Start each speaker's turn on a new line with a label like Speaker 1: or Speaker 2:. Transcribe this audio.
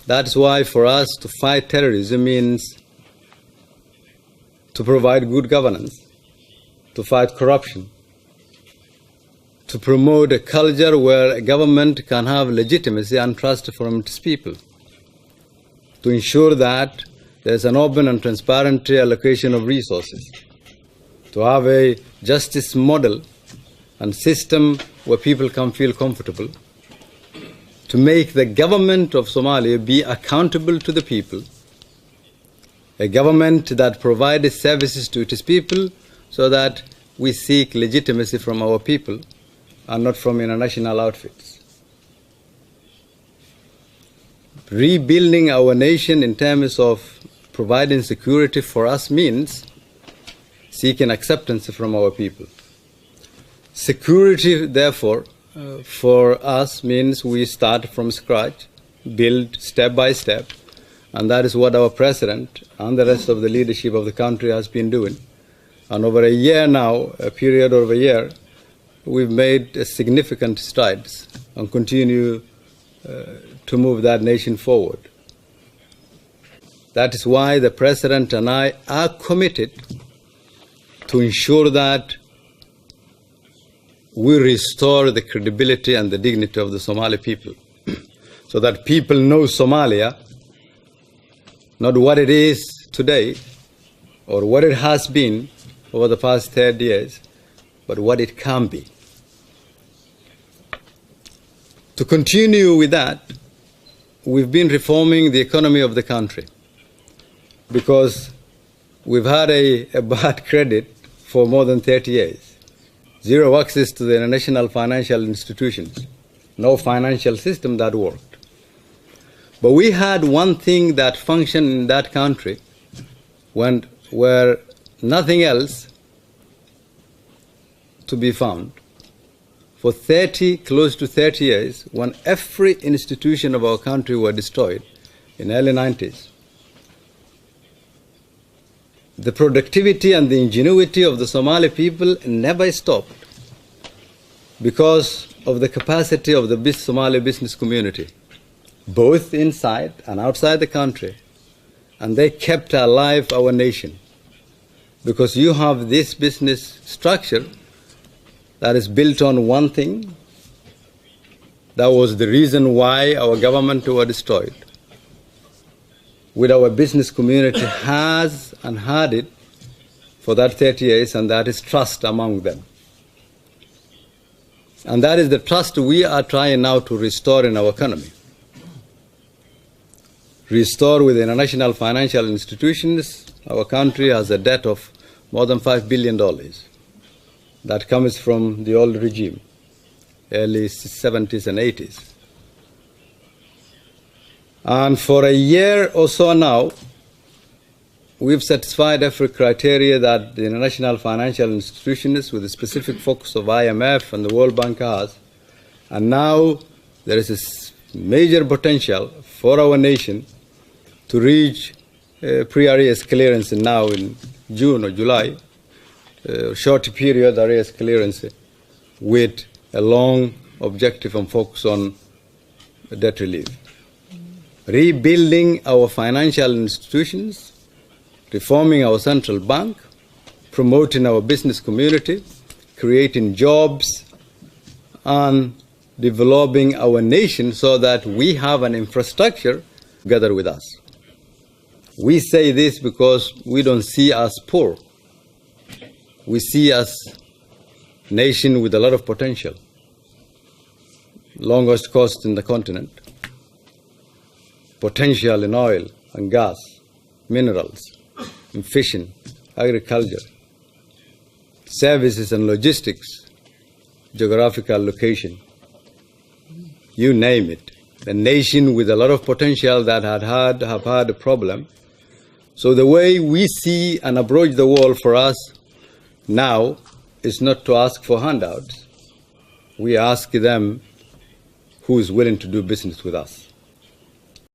Speaker 1: That's why for us to fight terrorism means to provide good governance, to fight corruption, to promote a culture where a government can have legitimacy and trust from its people, to ensure that there's an open and transparent allocation of resources, to have a justice model and system where people can feel comfortable, to make the government of Somalia be accountable to the people, a government that provides services to its people so that we seek legitimacy from our people and not from international outfits. Rebuilding our nation in terms of providing security for us means seeking acceptance from our people. Security, therefore, for us means we start from scratch, build step by step, and that is what our president and the rest of the leadership of the country has been doing. And over a year now, a period of a year, we've made significant strides and continue to move that nation forward. That is why the president and I are committed to ensure that we restore the credibility and the dignity of the Somali people, so that people know Somalia, not what it is today or what it has been over the past 30 years, but what it can be. To continue with that, we've been reforming the economy of the country because we've had a bad credit for more than 30 years. Zero access to the international financial institutions, no financial system that worked. But we had one thing that functioned in that country where nothing else to be found. For close to 30 years, when every institution of our country were destroyed in the early 90s, the productivity and the ingenuity of the Somali people never stopped because of the capacity of the Somali business community, both inside and outside the country. And they kept alive our nation because you have this business structure that is built on one thing. That was the reason why our government were destroyed. With our business community has and had it for that 30 years, and that is trust among them. And that is the trust we are trying now to restore in our economy. Restore with the international financial institutions. Our country has a debt of more than $5 billion. That comes from the old regime, early 70s and 80s. And for a year or so now, we've satisfied every criteria that the international financial institutions with a specific focus of IMF and the World Bank has. And now there is a major potential for our nation to reach pre-arrears clearance now in June or July, short period arrears clearance with a long objective and focus on debt relief. Rebuilding our financial institutions, reforming our central bank, promoting our business community, creating jobs, and developing our nation so that we have an infrastructure together with us. We say this because we don't see us poor. We see us a nation with a lot of potential, longest coast in the continent, potential in oil and gas, minerals, in fishing, agriculture, services and logistics, geographical location, you name it. A nation with a lot of potential that have had a problem. So the way we see and approach the world for us now is not to ask for handouts. We ask them who is willing to do business with us.